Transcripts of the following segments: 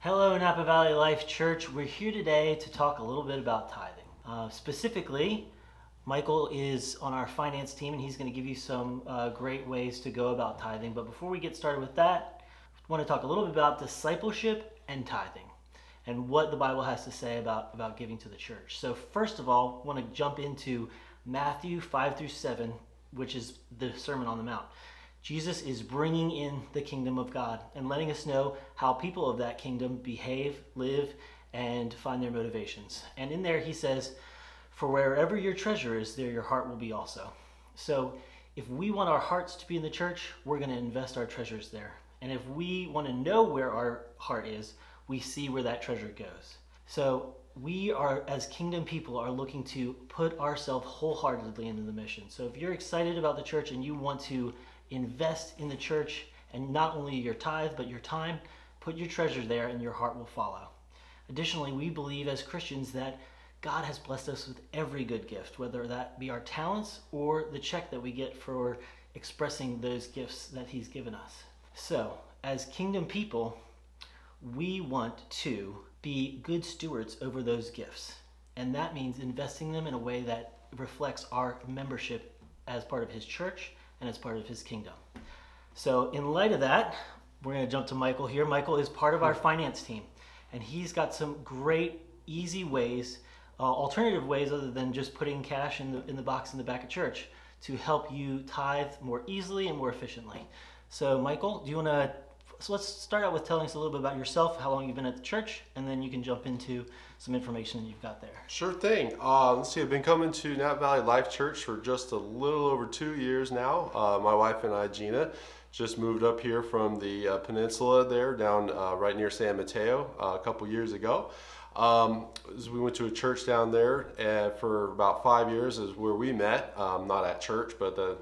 Hello, Napa Valley Life Church. We're here today to talk a little bit about tithing. Specifically, Michael is on our finance team and he's going to give you some great ways to go about tithing. But before we get started with that, I want to talk a little bit about discipleship and tithing and what the Bible has to say about giving to the church. So first of all, I want to jump into Matthew 5 through 7, which is the Sermon on the Mount. Jesus is bringing in the kingdom of God and letting us know how people of that kingdom behave, live, and find their motivations. And in there he says, for wherever your treasure is, there your heart will be also. So if we want our hearts to be in the church, we're going to invest our treasures there. And if we want to know where our heart is, we see where that treasure goes. So we are, as kingdom people, are looking to put ourselves wholeheartedly into the mission. So if you're excited about the church and you want to invest in the church, and not only your tithe but your time, put your treasure there and your heart will follow. Additionally, we believe as Christians that God has blessed us with every good gift, whether that be our talents or the check that we get for expressing those gifts that he's given us. So as kingdom people, we want to be good stewards over those gifts, and that means investing them in a way that reflects our membership as part of his church and as part of his kingdom. So in light of that, we're going to jump to Michael here. Michael is part of our finance team, and he's got some great, easy ways, alternative ways other than just putting cash in the box in the back of church to help you tithe more easily and more efficiently. So Michael, do you want to, so let's start out with telling us a little bit about yourself, how long you've been at the church, and then you can jump into some information that you've got there. Sure thing. Let's see, I've been coming to Napa Valley Life Church for just a little over 2 years now. My wife and I, Gina, just moved up here from the peninsula there down right near San Mateo a couple years ago. We went to a church down there for about 5 years is where we met, not at church, but the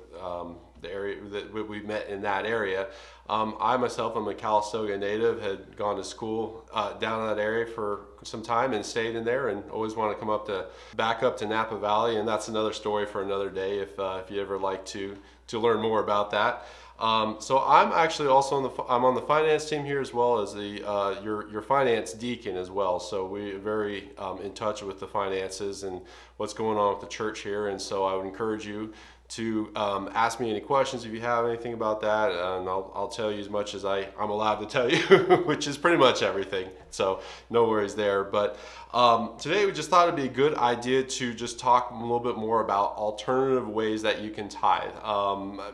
area that we met in that area. I myself, I'm a Calistoga native, had gone to school down in that area for some time and stayed in there, and always want to come back up to Napa Valley, and that's another story for another day if you ever like to learn more about that. So I'm actually also on the finance team here, as well as the your finance deacon as well. So we're very in touch with the finances and what's going on with the church here, and so I would encourage you to ask me any questions if you have anything about that, and I'll tell you as much as I'm allowed to tell you, which is pretty much everything, so no worries there. But today we just thought it'd be a good idea to just talk a little bit more about alternative ways that you can tithe.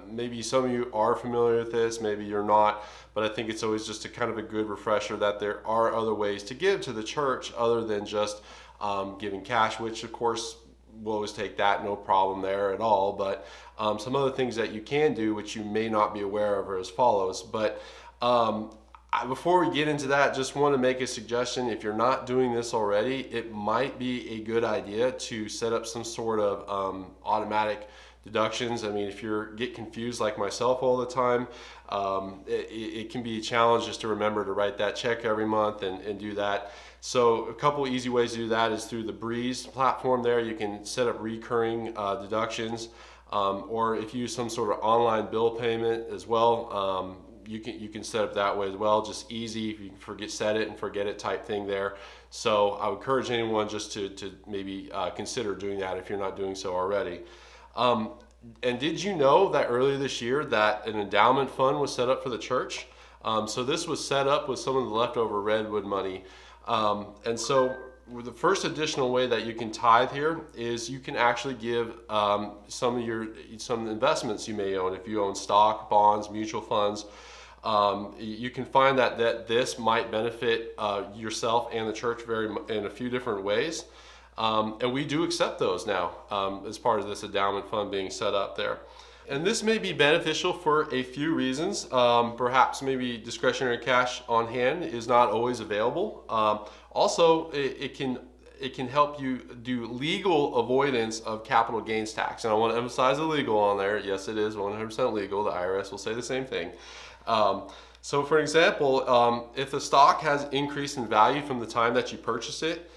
Maybe some of you are familiar with this, maybe you're not, but I think it's always just a kind of a good refresher that there are other ways to give to the church other than just giving cash, which of course we'll always take that, no problem there at all. But some other things that you can do, which you may not be aware of, are as follows. But before we get into that, just want to make a suggestion. If you're not doing this already, it might be a good idea to set up some sort of automatic deductions. I mean, if you get confused like myself all the time, it can be a challenge just to remember to write that check every month and do that. So a couple easy ways to do that is through the Breeze platform there. You can set up recurring deductions, or if you use some sort of online bill payment as well, you can set up that way as well. Just easy, you can set it and forget it type thing there. So I would encourage anyone just to maybe consider doing that if you're not doing so already. And did you know that earlier this year that an endowment fund was set up for the church? So this was set up with some of the leftover Redwood money. And so the first additional way that you can tithe here is you can actually give some investments you may own. If you own stock, bonds, mutual funds, you can find that this might benefit yourself and the church in a few different ways. And we do accept those now as part of this endowment fund being set up there. And this may be beneficial for a few reasons. Perhaps maybe discretionary cash on hand is not always available. Also, it can help you do legal avoidance of capital gains tax. And I want to emphasize the legal on there. Yes, it is 100% legal. The IRS will say the same thing. So for example, if the stock has increased in value from the time that you purchase it,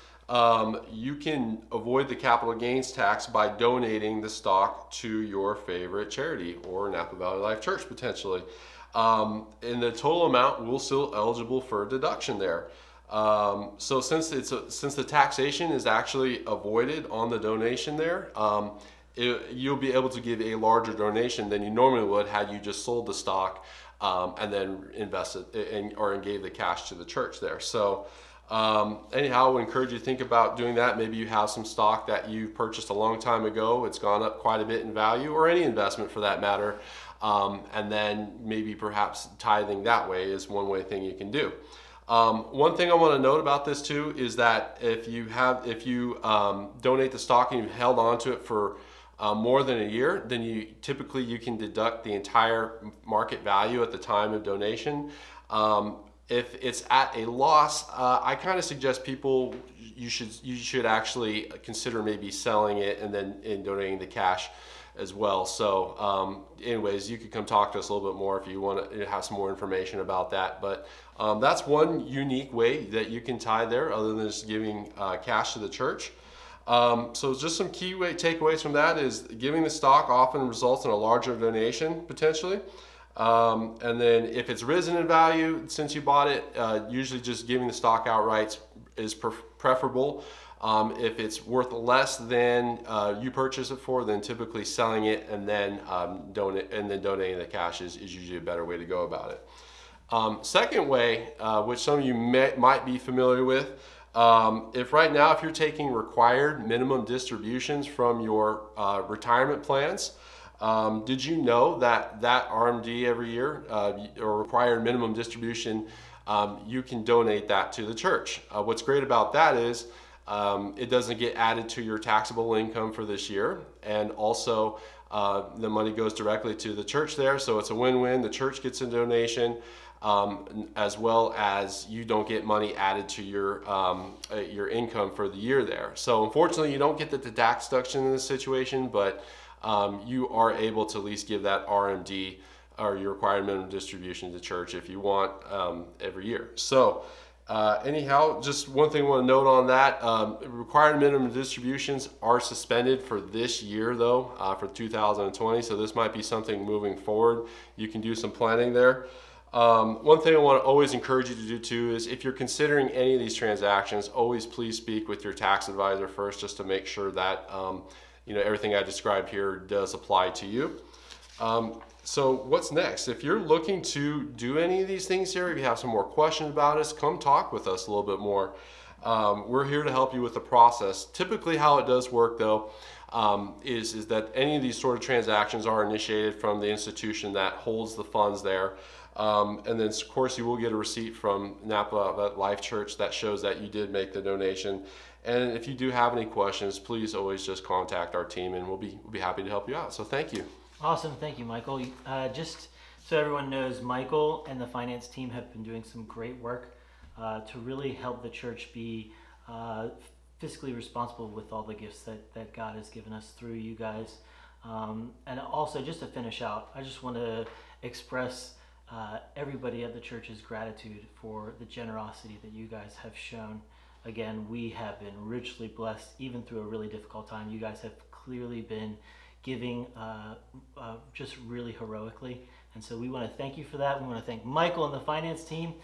you can avoid the capital gains tax by donating the stock to your favorite charity or Napa Valley Life Church potentially. And the total amount will still eligible for a deduction there. So since the taxation is actually avoided on the donation there, you'll be able to give a larger donation than you normally would had you just sold the stock and then invested and gave the cash to the church there. So anyhow, I would encourage you to think about doing that. Maybe you have some stock that you purchased a long time ago. It's gone up quite a bit in value, or any investment for that matter. And then maybe perhaps tithing that way is one thing you can do. One thing I want to note about this too is that if you donate the stock and you've held on to it for more than a year, then you can deduct the entire market value at the time of donation. If it's at a loss, I kind of suggest people you should actually consider maybe selling it and then donating the cash as well. So anyways, you could come talk to us a little bit more if you want to have some more information about that. But that's one unique way that you can tithe there, other than just giving cash to the church. So just some key takeaways from that is giving the stock often results in a larger donation potentially. And then if it's risen in value since you bought it, usually just giving the stock outright is preferable. If it's worth less than you purchase it for, then typically selling it and then donating the cash is usually a better way to go about it. Second way, which some of you might be familiar with, if you're taking required minimum distributions from your retirement plans, did you know that RMD every year, or required minimum distribution, you can donate that to the church? What's great about that is it doesn't get added to your taxable income for this year, and also the money goes directly to the church there, so it's a win-win. The church gets a donation, as well as you don't get money added to your income for the year there. So unfortunately, you don't get the tax deduction in this situation, but you are able to at least give that RMD, or your required minimum distribution, to church if you want every year. So anyhow, just one thing I want to note on that, required minimum distributions are suspended for this year though, for 2020, so this might be something moving forward. You can do some planning there. One thing I want to always encourage you to do too is, if you're considering any of these transactions, always please speak with your tax advisor first, just to make sure that everything I described here does apply to you. So what's next? If you're looking to do any of these things here, if you have some more questions about us, come talk with us a little bit more. We're here to help you with the process. Typically how it does work though, is that any of these sort of transactions are initiated from the institution that holds the funds there. And then of course you will get a receipt from Napa Life Church that shows that you did make the donation. And if you do have any questions, please always just contact our team, and we'll be happy to help you out. So thank you. Awesome, thank you, Michael. Just so everyone knows, Michael and the finance team have been doing some great work to really help the church be fiscally responsible with all the gifts that God has given us through you guys. And also, just to finish out, I just want to express everybody at the church's gratitude for the generosity that you guys have shown. Again, we have been richly blessed, even through a really difficult time. You guys have clearly been giving just really heroically. And so we want to thank you for that. We want to thank Michael and the finance team.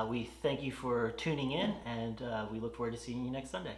We thank you for tuning in, and we look forward to seeing you next Sunday.